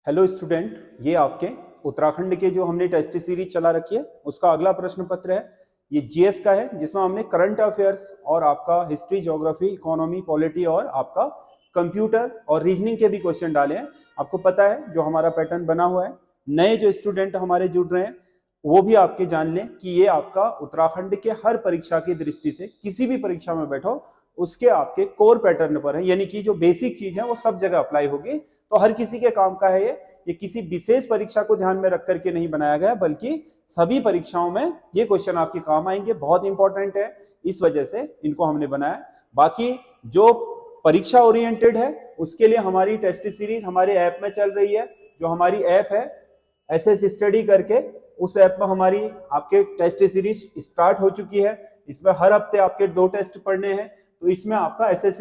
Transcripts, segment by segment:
Hello student, ये आपके उत्तराखंड के जो हमने टेस्ट सीरीज चला रखी है उसका अगला प्रश्न पत्र है। ये जीएस का है जिसमें हमने करंट अफेयर्स और आपका हिस्ट्री, ज्योग्राफी, इकोनॉमी, पॉलिटी और आपका कंप्यूटर और रीजनिंग के भी क्वेश्चन डाले हैं। आपको पता है जो हमारा पैटर्न बना हुआ है। नए जो स्टूडेंट हमारे जुड़ रहे हैं वो भी आपके जान लें कि ये आपका उत्तराखंड के हर परीक्षा की दृष्टि से किसी भी परीक्षा में बैठो उसके आपके कोर पैटर्न पर है, यानी कि जो बेसिक चीज है वो सब जगह अप्लाई होगी। तो हर किसी के काम का है ये किसी विशेष परीक्षा को ध्यान में रख करके नहीं बनाया गया, बल्कि सभी परीक्षाओं में ये क्वेश्चन आपके काम आएंगे, बहुत इंपॉर्टेंट है, इस वजह से इनको हमने बनाया। बाकी जो परीक्षा ओरिएंटेड है उसके लिए हमारी टेस्ट सीरीज हमारे ऐप में चल रही है। जो हमारी ऐप है एसएस स्टडी करके, उस ऐप में हमारी आपके टेस्ट सीरीज स्टार्ट हो चुकी है। इसमें हर हफ्ते आपके 2 टेस्ट पढ़ने हैं। तो इसमें आपका एसएस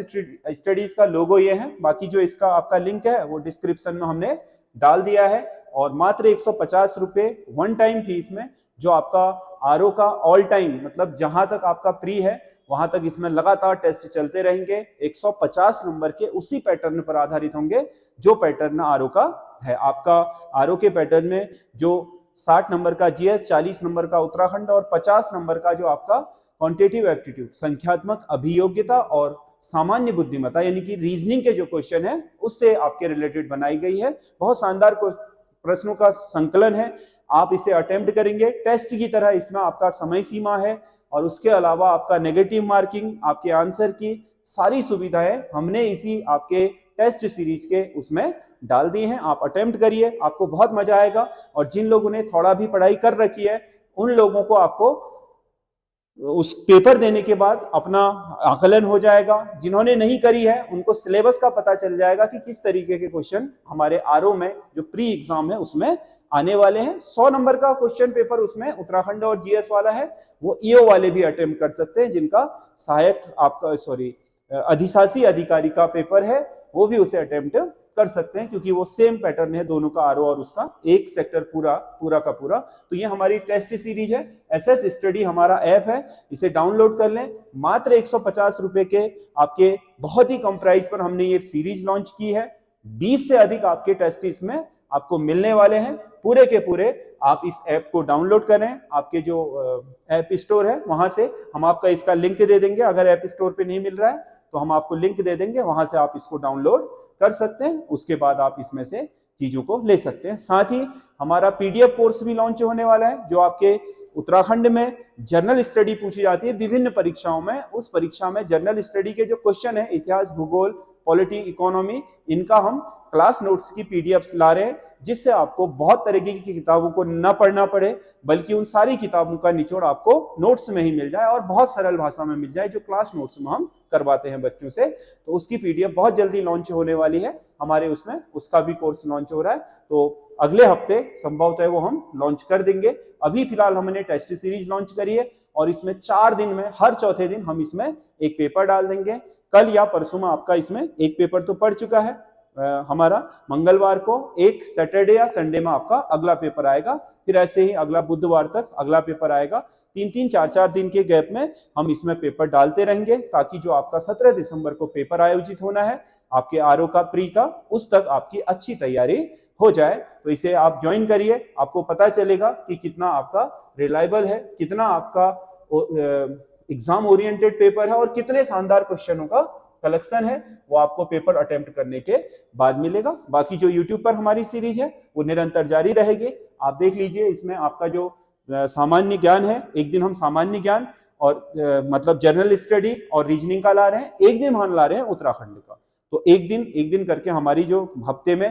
स्टडीज का लोगो ये है। बाकी जो इसका आपका लिंक है वो डिस्क्रिप्शन में हमने डाल दिया है। और मात्र 150 रुपए वन टाइम फीस में जो आपका आरओ का ऑल टाइम, मतलब जहां तक आपका प्री है वहां तक इसमें लगातार टेस्ट चलते रहेंगे। 150 नंबर के उसी पैटर्न पर आधारित होंगे जो पैटर्न आरओ का है। आपका आरओ के पैटर्न में जो 60 नंबर का जीएस, 40 नंबर का उत्तराखंड और 50 नंबर का जो आपका क्वांटिटेटिव एप्टीट्यूड, संख्यात्मक अभियोग्यता और सामान्य बुद्धिमत्ता यानी कि रीजनिंग के जो क्वेश्चन है उससे आपके रिलेटेड बनाई गई है। बहुत शानदार प्रश्नों का संकलन है। आप इसे अटेम्प्ट करेंगे टेस्ट की तरह। इसमें आपका समय सीमा है और उसके अलावा आपका नेगेटिव मार्किंग, आपके आंसर की सारी सुविधाएं हमने इसी आपके टेस्ट सीरीज के उसमें डाल दी हैं। आप अटेम्प्ट करिए, आपको बहुत मजा आएगा। और जिन लोगों ने थोड़ा भी पढ़ाई कर रखी है उन लोगों को आपको उस पेपर देने के बाद अपना आकलन हो जाएगा। जिन्होंने नहीं करी है उनको सिलेबस का पता चल जाएगा कि किस तरीके के क्वेश्चन हमारे आरओ में जो प्री एग्जाम है उसमें आने वाले हैं। 100 नंबर का क्वेश्चन पेपर उसमें उत्तराखंड और जीएस वाला है। वो ईओ वाले भी अटेम्प्ट कर सकते हैं, जिनका सहायक आपका अधिशासी अधिकारी का पेपर है वो भी उसे अटेम्प्ट कर सकते हैं, क्योंकि वो सेम पैटर्न है दोनों का, आरओ और उसका एक सेक्टर पूरा का पूरा। तो ये हमारी टेस्ट सीरीज है। एसएस स्टडी हमारा ऐप है, इसे डाउनलोड कर लें। मात्र 150 रुपए के आपके बहुत ही कम प्राइस पर हमने ये सीरीज लॉन्च की है। 20 से अधिक आपके टेस्ट इसमें आपको मिलने वाले हैं पूरे के पूरे। आप इस ऐप को डाउनलोड करें, आपके जो ऐप स्टोर है वहां से हम आपका इसका लिंक दे देंगे। अगर ऐप स्टोर पे नहीं मिल रहा है तो हम आपको लिंक दे देंगे, वहां से आप इसको डाउनलोड कर सकते हैं। उसके बाद आप इसमें से चीजों को ले सकते हैं। साथ ही हमारा पीडीएफ कोर्स भी लॉन्च होने वाला है, जो आपके उत्तराखंड में जनरल स्टडी पूछी जाती है विभिन्न परीक्षाओं में। उस परीक्षा में जनरल स्टडी के जो क्वेश्चन है, इतिहास, भूगोल, पॉलिटी, इकोनॉमी, इनका हम क्लास नोट्स की पीडीएफ ला रहे हैं, जिससे आपको बहुत तरीके की किताबों को न पढ़ना पड़े, बल्कि उन सारी किताबों का निचोड़ आपको नोट्स में ही मिल जाए और बहुत सरल भाषा में मिल जाए, जो क्लास नोट्स में हम करवाते हैं बच्चों से। तो उसकी पीडीएफ बहुत जल्दी लॉन्च होने वाली है हमारे उसमें, उसका भी कोर्स लॉन्च हो रहा है। तो अगले हफ्ते संभवतः वो हम लॉन्च कर देंगे। अभी फिलहाल हमने टेस्ट सीरीज लॉन्च करी है और इसमें 4 दिन में हर चौथे दिन हम इसमें एक पेपर डाल देंगे। कल या परसों में आपका इसमें एक पेपर तो पढ़ चुका है हमारा। मंगलवार को एक सैटरडे या संडे में आपका अगला पेपर आएगा। फिर ऐसे ही अगला बुधवार तक अगला पेपर आएगा। 3-3, 4-4 दिन के गैप में हम इसमें पेपर डालते रहेंगे, ताकि जो आपका 17 दिसंबर को पेपर आयोजित होना है आपके आरओ का प्री का, उस तक आपकी अच्छी तैयारी हो जाए। तो इसे आप ज्वाइन करिए, आपको पता चलेगा कि कितना आपका रिलायबल है, कितना आपका एग्जाम ओरिएंटेड पेपर है और कितने शानदार क्वेश्चनों का कलेक्शन है, वो आपको पेपर अटेम्प्ट करने के बाद मिलेगा। बाकी जो यूट्यूब पर हमारी सीरीज है वो निरंतर जारी रहेगी। आप देख लीजिए, इसमें आपका जो सामान्य ज्ञान है, एक दिन हम सामान्य ज्ञान और मतलब जनरल स्टडी और रीजनिंग का ला रहे हैं, एक दिन हम ला रहे हैं उत्तराखंड का। तो एक दिन करके हमारी जो हफ्ते में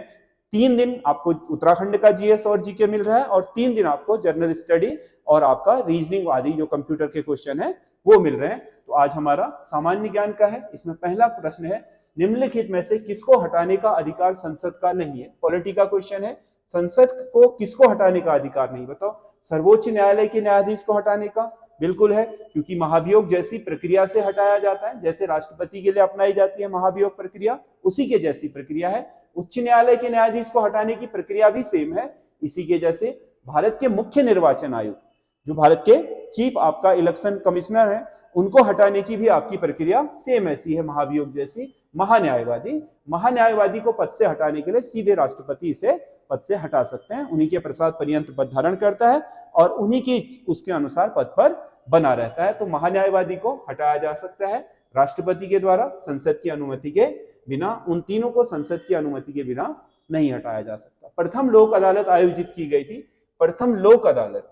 3 दिन आपको उत्तराखंड का जीएस और जीके मिल रहा है और 3 दिन आपको जनरल स्टडी और आपका रीजनिंग आदि जो कंप्यूटर के क्वेश्चन है वो मिल रहे हैं। तो आज हमारा सामान्य ज्ञान का है। इसमें पहला प्रश्न है, निम्नलिखित में से किसको हटाने का अधिकार संसद का नहीं है। पॉलिटी का क्वेश्चन है, संसद को किसको हटाने का अधिकार नहीं, बताओ। सर्वोच्च न्यायालय के न्यायाधीश को हटाने का बिल्कुल है, क्योंकि महाभियोग जैसी प्रक्रिया से हटाया जाता है। जैसे राष्ट्रपति के लिए अपनाई जाती है महाभियोग प्रक्रिया, उसी के जैसी प्रक्रिया है। उच्च न्यायालय के न्यायाधीश को हटाने की प्रक्रिया भी सेम है, इसी के जैसे। भारत के मुख्य निर्वाचन आयुक्त, जो भारत के चीफ आपका इलेक्शन कमिश्नर है, उनको हटाने की भी आपकी प्रक्रिया सेम ऐसी है महाभियोग जैसी। महान्यायवादी। महान्यायवादी को पद से हटाने के लिए सीधे राष्ट्रपति इसे पद से हटा सकते हैं, उन्हीं के प्रसाद पर्यंत पद धारण करता है और उन्हीं की उसके अनुसार पद पर बना रहता है। तो महान्यायवादी को हटाया जा सकता है राष्ट्रपति के द्वारा संसद की अनुमति के बिना। उन तीनों को संसद की अनुमति के बिना नहीं हटाया जा सकता। प्रथम लोक अदालत आयोजित की गई थी। प्रथम लोक अदालत,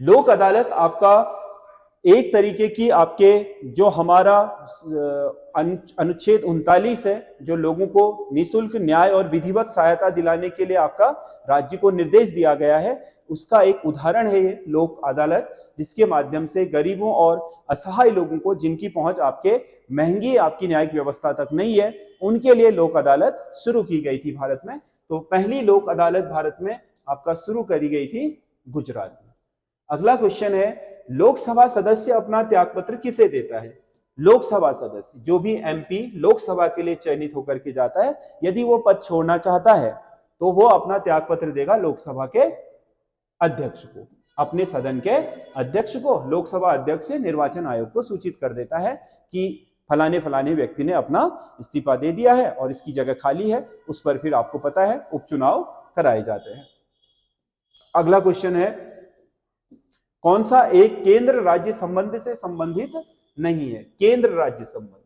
लोक अदालत आपका एक तरीके की आपके जो हमारा अनुच्छेद 39 है, जो लोगों को निःशुल्क न्याय और विधिवत सहायता दिलाने के लिए आपका राज्य को निर्देश दिया गया है, उसका एक उदाहरण है ये लोक अदालत, जिसके माध्यम से गरीबों और असहाय लोगों को, जिनकी पहुंच आपके महंगी आपकी न्यायिक व्यवस्था तक नहीं है, उनके लिए लोक अदालत शुरू की गई थी भारत में। तो पहली लोक अदालत भारत में आपका शुरू करी गई थी गुजरात में। अगला क्वेश्चन है, लोकसभा सदस्य अपना त्यागपत्र किसे देता है? लोकसभा सदस्य, जो भी एमपी लोकसभा के लिए चयनित होकर के जाता है, यदि वो पद छोड़ना चाहता है तो वो अपना त्यागपत्र देगा लोकसभा के अध्यक्ष को, अपने सदन के अध्यक्ष को। लोकसभा अध्यक्ष निर्वाचन आयोग को सूचित कर देता है कि फलाने फलाने व्यक्ति ने अपना इस्तीफा दे दिया है और इसकी जगह खाली है, उस पर फिर आपको पता है उपचुनाव कराए जाते हैं। अगला क्वेश्चन है, कौन सा एक केंद्र राज्य संबंध से संबंधित नहीं है? केंद्र राज्य संबंध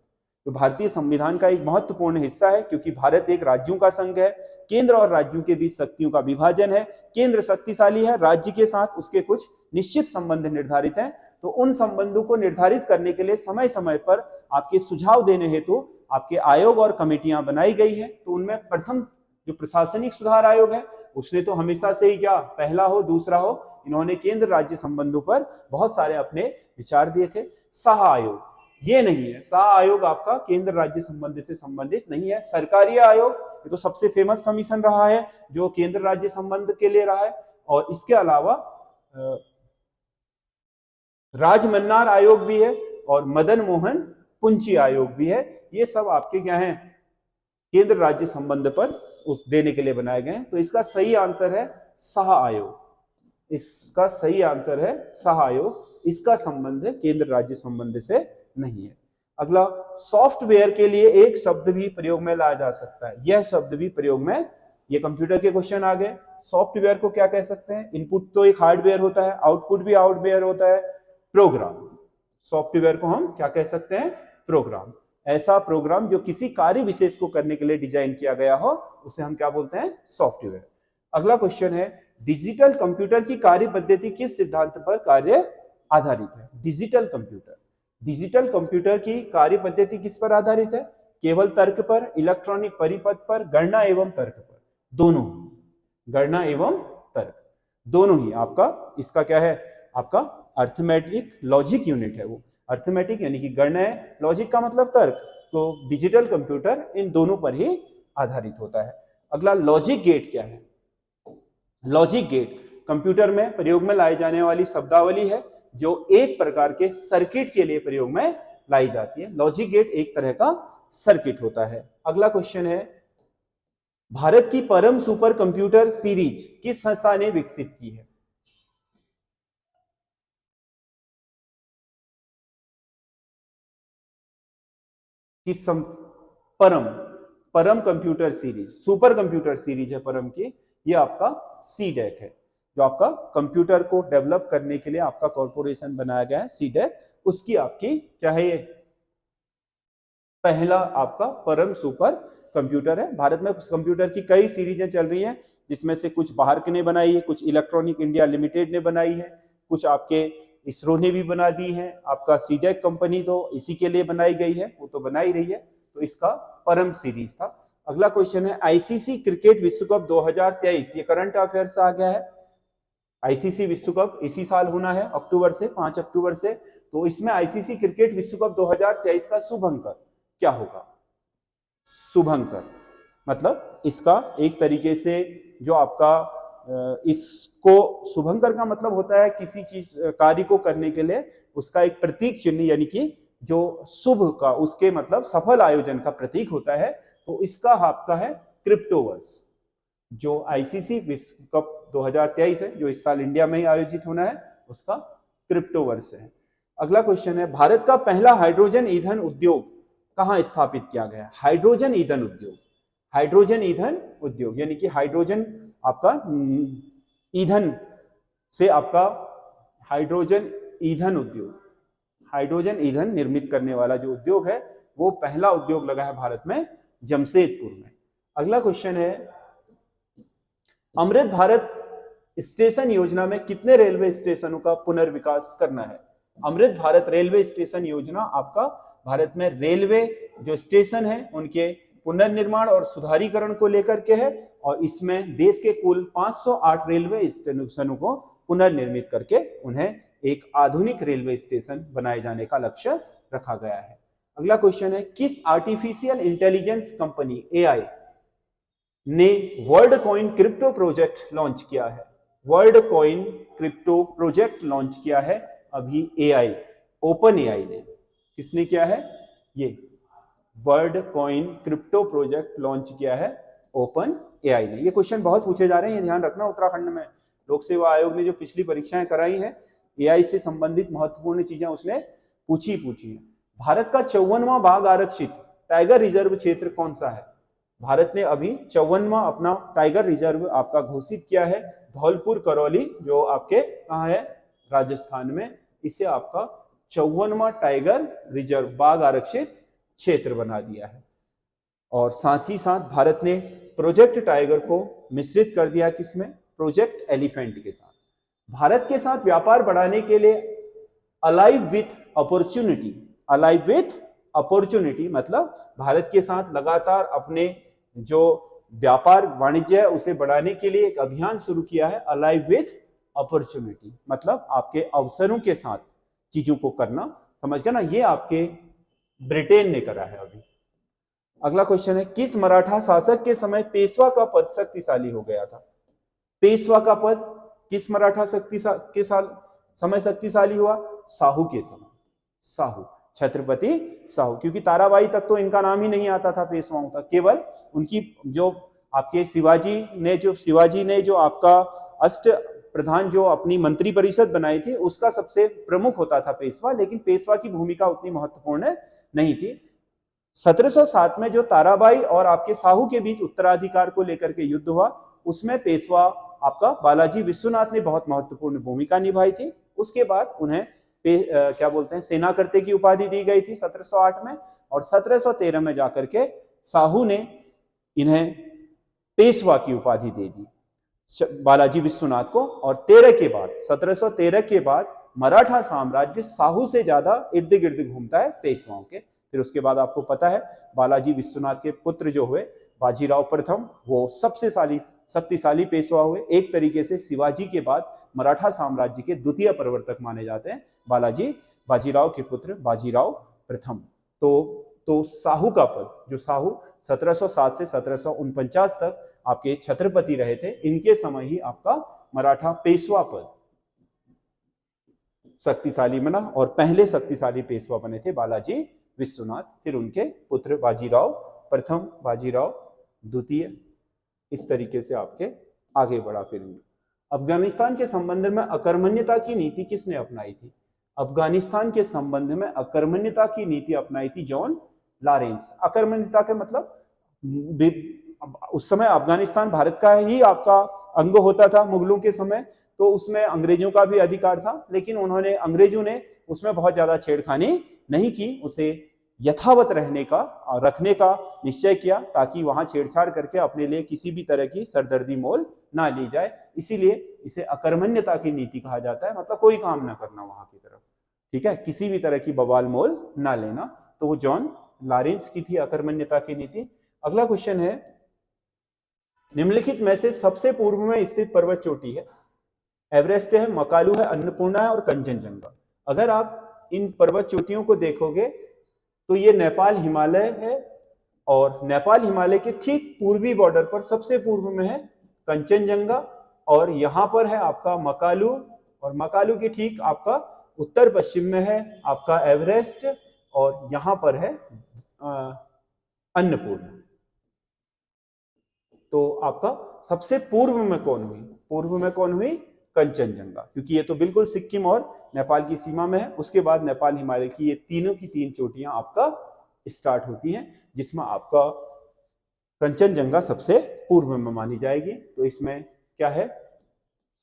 तो भारतीय संविधान का एक महत्वपूर्ण हिस्सा है, क्योंकि भारत एक राज्यों का संघ है। केंद्र और राज्यों के बीच शक्तियों का विभाजन है। केंद्र शक्तिशाली है, राज्य के साथ उसके कुछ निश्चित संबंध निर्धारित हैं। तो उन संबंधों को निर्धारित करने के लिए समय समय पर आपके सुझाव देने हेतु आपके आयोग और कमेटियां बनाई गई है। तो उनमें प्रथम जो प्रशासनिक सुधार आयोग है, उसने तो हमेशा से ही क्या, पहला हो दूसरा हो, इन्होंने केंद्र राज्य संबंधों पर बहुत सारे अपने विचार दिए थे। शाह आयोग ये नहीं है, शाह आयोग आपका केंद्र राज्य संबंध से संबंधित नहीं है। सरकारी आयोग ये तो सबसे फेमस कमीशन रहा है जो केंद्र राज्य संबंध के लिए रहा है। और इसके अलावा राजमन्नार आयोग भी है और मदन मोहन पुंची आयोग भी है। ये सब आपके क्या हैं, केंद्र राज्य संबंध पर देने के लिए बनाए गए हैं। तो इसका सही आंसर है शाह आयोग। इसका सही आंसर है शाह आयोग। इसका संबंध केंद्र राज्य संबंध से नहीं है। अगला, सॉफ्टवेयर के लिए एक शब्द भी प्रयोग में लाया जा सकता है। यह शब्द भी प्रयोग में, ये कंप्यूटर के क्वेश्चन आ गए। सॉफ्टवेयर को क्या कह सकते हैं? इनपुट तो एक हार्डवेयर होता है, आउटपुट भी हार्डवेयर होता है। प्रोग्राम, सॉफ्टवेयर को हम क्या कह सकते हैं? प्रोग्राम। ऐसा प्रोग्राम जो किसी कार्य विशेष को करने के लिए डिजाइन किया गया हो, उसे हम क्या बोलते हैं? सॉफ्टवेयर। अगला क्वेश्चन है, डिजिटल कंप्यूटर की कार्य पद्धति किस सिद्धांत पर कार्य आधारित है? डिजिटल कंप्यूटर, डिजिटल कंप्यूटर की कार्य पद्धति किस पर आधारित है? केवल तर्क पर, इलेक्ट्रॉनिक परिपथ पर, गणना एवं तर्क पर? दोनों, गणना एवं तर्क दोनों ही। आपका इसका क्या है? आपका अर्थमेटिक लॉजिक यूनिट है वो। अर्थमेटिक यानी कि गणना है, लॉजिक का मतलब तर्क। तो डिजिटल कंप्यूटर इन दोनों पर ही आधारित होता है। अगला, लॉजिक गेट क्या है? लॉजिक गेट कंप्यूटर में प्रयोग में लाई जाने वाली शब्दावली है जो एक प्रकार के सर्किट के लिए प्रयोग में लाई जाती है। लॉजिक गेट एक तरह का सर्किट होता है। अगला क्वेश्चन है, भारत की परम सुपर कंप्यूटर सीरीज किस संस्था ने विकसित की है? किस परम computer series, super computer series है परम की, ये आपका सीडेक है, जो आपका कंप्यूटर को डेवलप करने के लिए आपका कॉर्पोरेशन बनाया गया है सीडेक। उसकी आपकी क्या है? ये पहला आपका परम सुपर कंप्यूटर है। भारत में कंप्यूटर की कई सीरीजें चल रही हैं, जिसमें से कुछ बाहर के ने बनाई है, कुछ इलेक्ट्रॉनिक इंडिया लिमिटेड ने बनाई है, कुछ आपके इसरो ने भी बना दी है। आपका सीडेक कंपनी तो इसी के लिए बनाई गई है, वो तो बना ही रही है। तो इसका परम सीरीज था। अगला क्वेश्चन है, आईसीसी क्रिकेट विश्व कप 2023, ये करंट अफेयर्स आ गया है। आईसीसी विश्व कप इसी साल होना है, अक्टूबर से, 5 अक्टूबर से। तो इसमें आईसीसी क्रिकेट विश्व कप 2023 का शुभ अंक क्या होगा? शुभ अंक मतलब इसका एक तरीके से जो आपका इसको शुभंकर का मतलब होता है किसी चीज कार्य को करने के लिए उसका एक प्रतीक चिन्ह, यानी कि जो शुभ का उसके मतलब सफल आयोजन का प्रतीक होता है। तो इसका आपका है क्रिप्टोवर्स। जो आईसीसी विश्व कप 2023 है, जो इस साल इंडिया में ही आयोजित होना है, उसका क्रिप्टोवर्स है। अगला क्वेश्चन है, भारत का पहला हाइड्रोजन ईंधन उद्योग कहाँ स्थापित किया गया? हाइड्रोजन ईंधन उद्योग। हाइड्रोजन ईंधन उद्योग यानी कि हाइड्रोजन आपका ईंधन से आपका हाइड्रोजन ईंधन उद्योग, हाइड्रोजन ईंधन निर्मित करने वाला जो उद्योग है वो पहला उद्योग लगा है भारत में जमशेदपुर में। अगला क्वेश्चन है, अमृत भारत स्टेशन योजना में कितने रेलवे स्टेशनों का पुनर्विकास करना है? अमृत भारत रेलवे स्टेशन योजना आपका भारत में रेलवे जो स्टेशन है उनके पुनर्निर्माण और सुधारीकरण को लेकर के है, और इसमें देश के कुल 508 रेलवे स्टेशनों को पुनर्निर्मित करके उन्हें एक आधुनिक रेलवे स्टेशन बनाए जाने का लक्ष्य रखा गया है। अगला क्वेश्चन है, किस आर्टिफिशियल इंटेलिजेंस कंपनी एआई ने world coin crypto project launch किया है? World coin crypto project launch किया है अभी एआई, ओपन एआई ने। किसने किया है? ये world coin crypto project launch किया है ओपन एआई ने। ये क्वेश्चन बहुत पूछे जा रहे हैं, ये ध्यान रखना। उत्तराखंड में लोक सेवा आयोग ने जो पिछली परीक्षाएं कराई हैं एआई से संबंधित महत्वपूर्ण चीजें उसने पूछी है। भारत का 54वां बाघ आरक्षित टाइगर रिजर्व क्षेत्र कौन सा है? भारत ने अभी 54वां अपना टाइगर रिजर्व आपका घोषित किया है, धौलपुर करौली, जो आपके कहाँ है? राजस्थान में। इसे आपका 54वां टाइगर रिजर्व बाघ आरक्षित क्षेत्र बना दिया है। और साथ ही साथ भारत ने प्रोजेक्ट टाइगर को मिश्रित कर दिया किसमें? प्रोजेक्ट एलिफेंट के साथ। भारत के साथ व्यापार बढ़ाने के लिए alive with opportunity, alive with opportunity मतलब भारत के साथ लगातार अपने जो व्यापार वाणिज्य है उसे बढ़ाने के लिए एक अभियान शुरू किया है, अलाइव विथ अपॉर्चुनिटी मतलब आपके अवसरों के साथ चीजों को करना। समझ गए ना? ये आपके ब्रिटेन ने करा है अभी। अगला क्वेश्चन है, किस मराठा शासक के समय पेशवा का पद शक्तिशाली हो गया था? पेशवा का पद किस मराठा के समय शक्तिशाली हुआ? साहू के समय। साहू, छत्रपति साहू, क्योंकि ताराबाई तक तो इनका नाम ही नहीं आता था पेशवाओं तक, केवल उनकी जो आपके शिवाजी ने जो आपका अष्ट प्रधान जो अपनी मंत्री परिषद बनाई थी उसका सबसे प्रमुख होता था पेशवा, लेकिन पेशवा की भूमिका उतनी महत्वपूर्ण नहीं थी। 1707 में जो ताराबाई और आपके साहू के बीच उत्तराधिकार को लेकर के युद्ध हुआ उसमें पेशवा आपका बालाजी विश्वनाथ ने बहुत महत्वपूर्ण भूमिका निभाई थी। उसके बाद उन्हें क्या बोलते हैं, सेनाकर्ते की उपाधि दी गई थी 1708 में, और 1713 में जाकर के साहू ने इन्हें पेशवा की उपाधि दे दी बालाजी विश्वनाथ को। और 1713 के बाद मराठा साम्राज्य साहू से ज्यादा इर्द गिर्द घूमता है पेशवाओं के। फिर उसके बाद आपको पता है बालाजी विश्वनाथ के पुत्र जो हुए बाजीराव प्रथम, वो सबसे शक्तिशाली पेशवा हुए। एक तरीके से शिवाजी के बाद मराठा साम्राज्य के द्वितीय प्रवर्तक माने जाते हैं बाजीराव के पुत्र बाजीराव प्रथम। तो साहू का पद, जो साहू 1707 से 1749 तक आपके छत्रपति रहे थे, इनके समय ही आपका मराठा पेशवा पद शक्तिशाली बना, और पहले शक्तिशाली पेशवा बने थे बालाजी विश्वनाथ, फिर उनके पुत्र बाजीराव प्रथम, बाजीराव द्वितीय, इस तरीके से आपके आगे बढ़ा। फिर अफगानिस्तान के संबंध में अकर्मण्यता की नीति किसने अपनाई थी? अफगानिस्तान के संबंध में अकर्मण्यता की नीति अपनाई थी जॉन लॉरेंस। अकर्मण्यता के मतलब उस समय अफगानिस्तान भारत का ही आपका अंग होता था मुगलों के समय, तो उसमें अंग्रेजों का भी अधिकार था, लेकिन अंग्रेजों ने उसमें बहुत ज्यादा छेड़खानी नहीं की, उसे यथावत रखने का निश्चय किया ताकि वहां छेड़छाड़ करके अपने लिए किसी भी तरह की सरदर्दी मोल ना ली जाए। इसीलिए इसे अकर्मण्यता की नीति कहा जाता है, मतलब कोई काम ना करना वहां की तरफ, ठीक है, किसी भी तरह की बवाल मोल ना लेना। तो वो जॉन लॉरेंस की थी अकर्मण्यता की नीति। अगला क्वेश्चन है, निम्नलिखित में से सबसे पूर्व में स्थित पर्वत चोटी है? एवरेस्ट है, मकालू है, अन्नपूर्णा है और कंचनजंगा। अगर आप इन पर्वत चोटियों को देखोगे तो ये नेपाल हिमालय है, और नेपाल हिमालय के ठीक पूर्वी बॉर्डर पर सबसे पूर्व में है कंचनजंगा, और यहां पर है आपका मकालू, और मकालू के ठीक आपका उत्तर पश्चिम में है आपका एवरेस्ट, और यहां पर है अन्नपूर्णा। तो आपका सबसे पूर्व में कौन हुई? पूर्व में कौन हुई? कंचनजंगा, क्योंकि ये तो बिल्कुल सिक्किम और नेपाल की सीमा में है। उसके बाद नेपाल हिमालय की ये तीनों की तीन चोटियां आपका स्टार्ट होती है, जिसमें आपका कंचनजंगा सबसे पूर्व में मानी जाएगी। तो इसमें क्या है,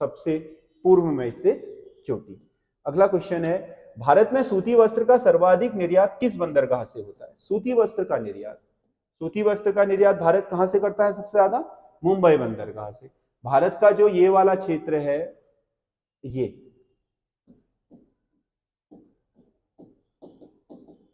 सबसे पूर्व में स्थित चोटी। अगला क्वेश्चन है, भारत में सूती वस्त्र का सर्वाधिक निर्यात किस बंदरगाह से होता है? सूती वस्त्र का निर्यात भारत कहां से करता है सबसे ज्यादा? मुंबई बंदरगाह से। भारत का जो ये वाला क्षेत्र है, ये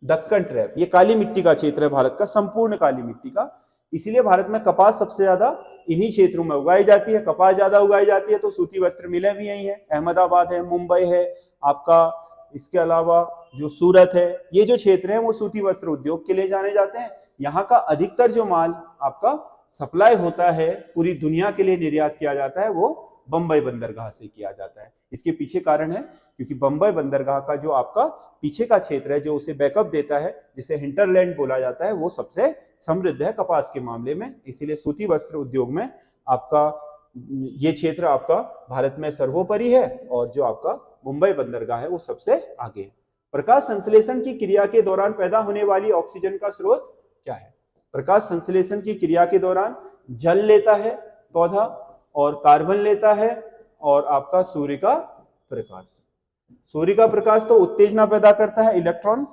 दक्कन ट्रैप, ये काली मिट्टी का क्षेत्र है भारत का, संपूर्ण काली मिट्टी का। इसीलिए भारत में कपास सबसे ज्यादा इन्हीं क्षेत्रों में उगाई जाती है। कपास ज्यादा उगाई जाती है तो सूती वस्त्र मिलें भी यही है। अहमदाबाद है, मुंबई है आपका, इसके अलावा जो सूरत है, ये जो क्षेत्र है वो सूती वस्त्र उद्योग के लिए जाने जाते हैं। यहाँ का अधिकतर जो माल आपका सप्लाई होता है, पूरी दुनिया के लिए निर्यात किया जाता है, वो बंबई बंदरगाह से किया जाता है। इसके पीछे कारण है क्योंकि बंबई बंदरगाह का जो आपका पीछे का क्षेत्र है, जो उसे बैकअप देता है, जिसे हिंटरलैंड बोला जाता है, वो सबसे समृद्ध है कपास के मामले में। इसीलिए सूती वस्त्र उद्योग में आपका ये क्षेत्र आपका भारत में सर्वोपरि है, और जो आपका मुंबई बंदरगाह है वो सबसे आगे है। प्रकाश संश्लेषण की क्रिया के दौरान पैदा होने वाली ऑक्सीजन का स्रोत क्या है? प्रकाश संश्लेषण की क्रिया के दौरान जल लेता है पौधा, और कार्बन लेता है, और आपका सूर्य का प्रकाश। सूर्य का प्रकाश तो उत्तेजना पैदा करता है, इलेक्ट्रॉन,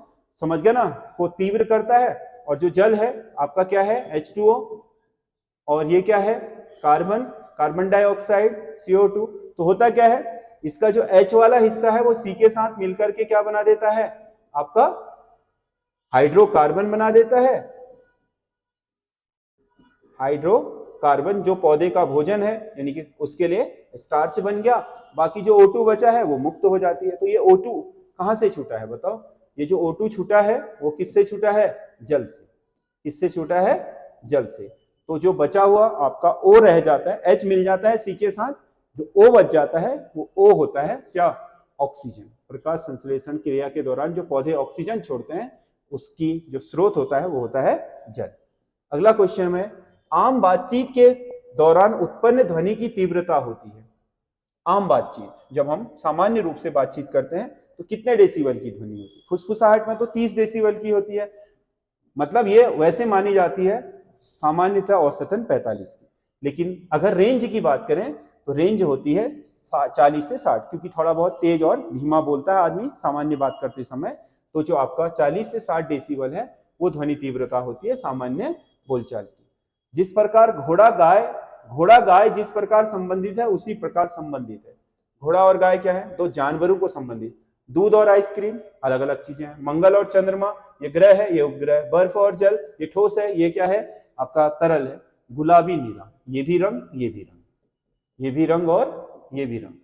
समझ गया ना, को तीव्र करता है। और जो जल है आपका क्या है? H2O, और ये क्या है? Carbon dioxide, CO2। तो होता क्या है, इसका जो H वाला हिस्सा है वो C के साथ मिलकर के क्या बना देता है? आपका हाइड्रोकार्बन बना देता है। हाइड्रोकार्बन जो पौधे का भोजन है, यानी कि उसके लिए स्टार्च बन गया। बाकी जो O2 बचा है वो मुक्त हो जाती है। तो ये O2 कहां से छूटा है बताओ? ये जो O2 छूटा है वो किससे छूटा है? जल से। किससे छूटा है? जल से। तो जो बचा हुआ आपका O रह जाता है, H मिल जाता है C के साथ, जो O बच जाता है वो O होता है क्या? ऑक्सीजन। प्रकाश संश्लेषण क्रिया के दौरान जो पौधे ऑक्सीजन छोड़ते हैं, उसकी जो स्रोत होता है वो होता है जल। अगला क्वेश्चन में, आम बातचीत के दौरान उत्पन्न ध्वनि की तीव्रता होती है। आम बातचीत, जब हम सामान्य रूप से बातचीत करते हैं तो कितने डेसिबल की ध्वनि होती है? फुसफुसाहट में तो 30 डेसिबल की होती है, मतलब ये वैसे मानी जाती है सामान्यतः औसतन 45 की। लेकिन अगर रेंज की बात करें तो रेंज होती है 40 से 60, क्योंकि थोड़ा बहुत तेज और धीमा बोलता है आदमी सामान्य बात करते समय। तो जो आपका 40 से 60 डेसिबल है वो ध्वनि तीव्रता होती है सामान्य बोलचाल की। जिस प्रकार घोड़ा गाय जिस प्रकार संबंधित है उसी प्रकार संबंधित है। घोड़ा और गाय क्या है? दो जानवरों को संबंधित। दूध और आइसक्रीम अलग अलग चीजें हैं। मंगल और चंद्रमा ये ग्रह है, ये उपग्रह। बर्फ और जल ये ठोस है, ये क्या है? आपका तरल है। गुलाबी नीला, ये भी रंग, ये भी रंग, ये भी रंग और ये भी रंग,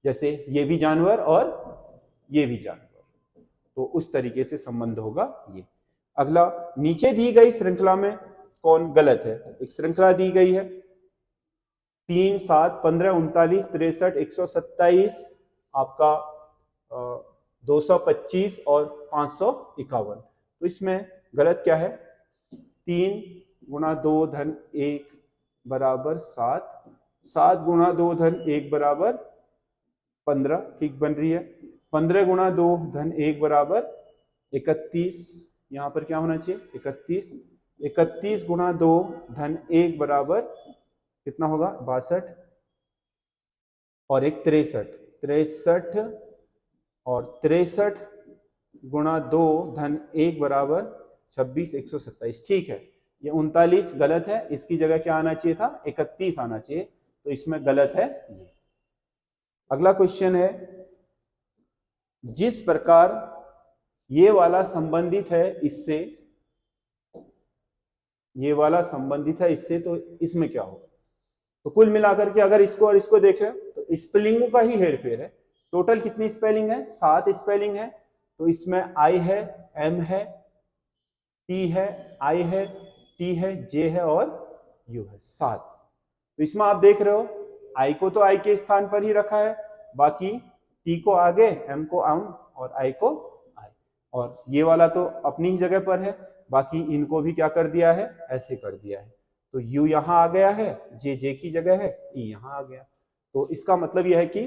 जैसे ये भी जानवर और ये भी जानवर। तो उस तरीके से संबंध होगा ये। अगला, नीचे दी गई श्रृंखला में कौन गलत है? एक श्रृंखला दी गई है 3, 7, 15, 39, 63, 127, आपका 225 और 551। तो इसमें गलत क्या है? 3 गुणा 2 धन 1 बराबर 7, 7 गुणा 2 धन 1 बराबर 15, ठीक बन रही है। 15 गुणा 2 धन 1 बराबर 31, यहां पर क्या होना चाहिए? 31। 31 गुणा 2 धन 1 बराबर कितना होगा? 62, और एक 63, 63 और 63 गुणा 2 धन 1 बराबर 26, 127, ठीक है। ये 39 गलत है, इसकी जगह क्या आना चाहिए था? 31 आना चाहिए, तो इसमें गलत है ये। अगला क्वेश्चन है, जिस प्रकार ये वाला संबंधित है इससे, ये वाला संबंधित है इससे, तो इसमें क्या होगा? तो कुल मिलाकर के अगर इसको और इसको देखें तो स्पेलिंगों का ही हेरफेर है। टोटल कितनी स्पेलिंग है? 7 स्पेलिंग है। तो इसमें I है, M है, T है, I है, T है, J है और U है, 7। तो इसमें आप देख रहे हो I को तो I के स्थान पर ही रखा है, बाकी T को आगे, M को आम और I को I, और ये वाला तो अपनी ही जगह पर है, बाकी इनको भी क्या कर दिया है? ऐसे कर दिया है। तो U यहां आ गया है, J की जगह है, T यहां आ गया। तो इसका मतलब यह है कि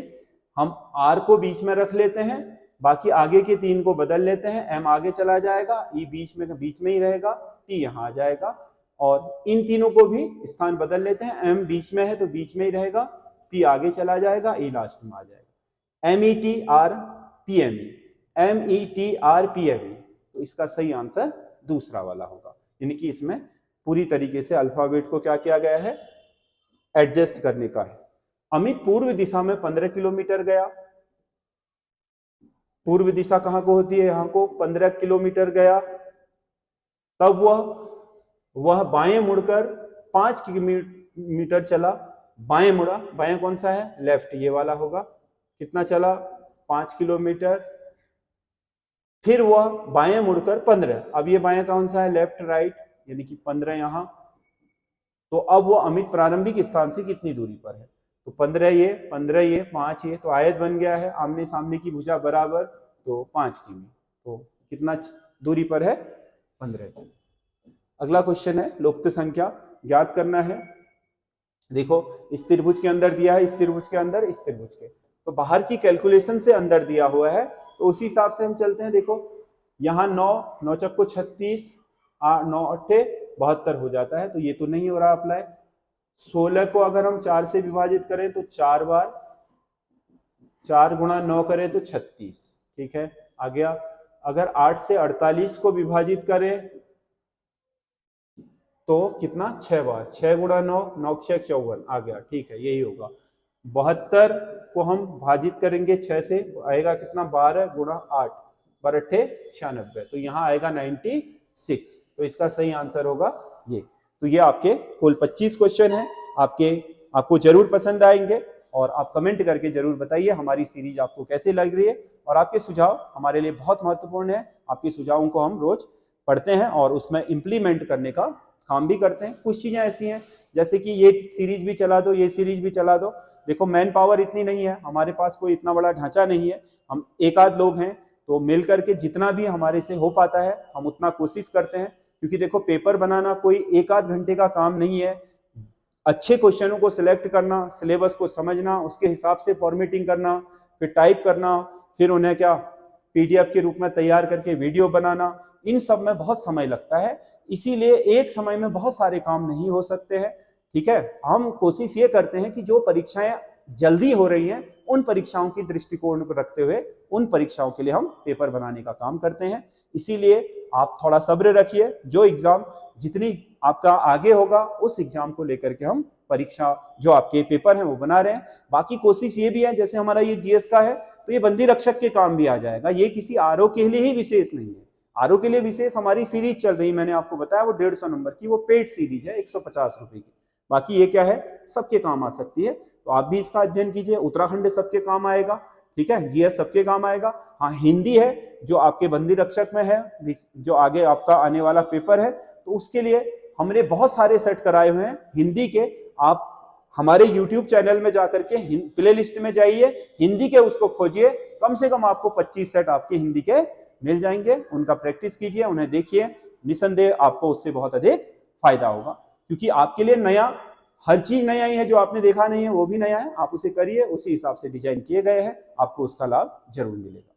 हम R को बीच में रख लेते हैं, बाकी आगे के 3 को बदल लेते हैं, m आगे चला जाएगा, e बीच में ही रहेगा, t यहाँ आ जाएगा, और इन तीनों को भी स्थान बदल लेते हैं, m बीच में है तो बीच में ही रहेगा, p आगे चला जाएगा, e लास्ट में आ जाएगा। METRPME, तो इसका सही आंसर दूसरा वाला होगा, यानी कि इसमें पूरी तरीके से अल्फाबेट को क्या किया गया है, एडजस्ट करने का है। अमित पूर्व दिशा में 15 किलोमीटर गया। पूर्व दिशा कहां को होती है, यहां को 15 किलोमीटर गया, तब वह बाएं मुड़कर 5 किलोमीटर चला। बाएं मुड़ा, बाएं कौन सा है, लेफ्ट, ये वाला होगा। कितना चला, 5 किलोमीटर। फिर वह बाएं मुड़कर 15, अब ये बाएं कौन सा है, लेफ्ट राइट, यानी कि 15 यहां। तो अब वो अमित प्रारंभिक स्थान से कितनी दूरी पर है, तो 15 ये 5 ये, तो आयत बन गया है, आमने सामने की भुजा बराबर, तो 5 किमी। तो कितना दूरी पर है, 15। अगला क्वेश्चन है, लोप्त संख्या ज्ञात करना है। देखो इस त्रिभुज के अंदर दिया है, इस त्रिभुज के अंदर, इस त्रिभुज के, तो बाहर की कैलकुलेशन से अंदर दिया हुआ है, तो उसी हिसाब से हम चलते हैं। देखो यहाँ 9 चक्को 36, 9 अट्ठे 72 हो जाता है, तो ये तो नहीं हो रहा अप्लाई। 16 को अगर हम 4 से विभाजित करें तो 4 बार, 4 गुणा 9 करें तो 36, ठीक है, आ गया। अगर 8 से 48 को विभाजित करें तो कितना, 6 बार, 6 गुणा 9, 9 6 54, आ गया, ठीक है, यही होगा। 72 को हम भाजित करेंगे 6 से, आएगा कितना, 12 गुणा 8, 12 अट्ठे 96, तो यहाँ आएगा 96, तो इसका सही आंसर होगा ये। तो ये आपके कुल 25 क्वेश्चन है, आपको जरूर पसंद आएंगे, और आप कमेंट करके जरूर बताइए हमारी सीरीज आपको कैसे लग रही है, और आपके सुझाव हमारे लिए बहुत महत्वपूर्ण है। आपके सुझावों को हम रोज पढ़ते हैं और उसमें इम्प्लीमेंट करने का काम भी करते हैं। कुछ चीजें ऐसी हैं जैसे कि ये सीरीज भी चला दो, ये सीरीज भी चला दो, देखो मैन पावर इतनी नहीं है, हमारे पास कोई इतना बड़ा ढांचा नहीं है, हम एक आध लोग हैं, तो मिल करके जितना भी हमारे से हो पाता है हम उतना कोशिश करते हैं। क्योंकि देखो पेपर बनाना कोई एक आध घंटे का काम नहीं है, अच्छे क्वेश्चनों को सिलेक्ट करना, सिलेबस को समझना, उसके हिसाब से फॉर्मेटिंग करना, फिर टाइप करना, फिर उन्हें क्या पीडीएफ के रूप में तैयार करके वीडियो बनाना, इन सब में बहुत समय लगता है। इसीलिए एक समय में बहुत सारे काम नहीं हो सकते हैं, ठीक है। हम कोशिश ये करते हैं कि जो परीक्षाएं जल्दी हो रही हैं उन परीक्षाओं की दृष्टिकोण को रखते हुए उन परीक्षाओं के लिए हम पेपर बनाने का काम करते हैं। इसीलिए आप थोड़ा सब्र रखिए, जो एग्जाम जितनी आपका आगे होगा उस एग्जाम को लेकर के हम परीक्षा जो आपके पेपर हैं वो बना रहे हैं। बाकी कोशिश ये भी है, जैसे हमारा ये जीएस का है तो ये बंदी रक्षक के काम भी आ जाएगा, ये किसी आरओ के लिए ही विशेष नहीं है। आरओ के लिए विशेष हमारी सीरीज चल रही, मैंने आपको बताया वो 150 नंबर की, वो पेड सीरीज है 150 रुपए की। बाकी ये क्या है, सबके काम आ सकती है, तो आप भी इसका अध्ययन कीजिए। उत्तराखंड सबके काम आएगा, ठीक है, जीएस सबके काम आएगा। हाँ हिंदी है जो आपके बंदी रक्षक में है, जो आगे आपका आने वाला पेपर है, तो उसके लिए हमने बहुत सारे सेट कराए हुए हैं हिंदी के। आप हमारे YouTube चैनल में जाकर के प्ले लिस्ट में जाइए, हिंदी के उसको खोजिए, कम से कम आपको 25 सेट आपके हिंदी के मिल जाएंगे। उनका प्रैक्टिस कीजिए, उन्हें देखिए, निसंदेह आपको उससे बहुत अधिक फायदा होगा। क्योंकि आपके लिए नया, हर चीज नया ही है, जो आपने देखा नहीं है वो भी नया है, आप उसे करिए, उसी हिसाब से डिजाइन किए गए हैं, आपको उसका लाभ जरूर मिलेगा।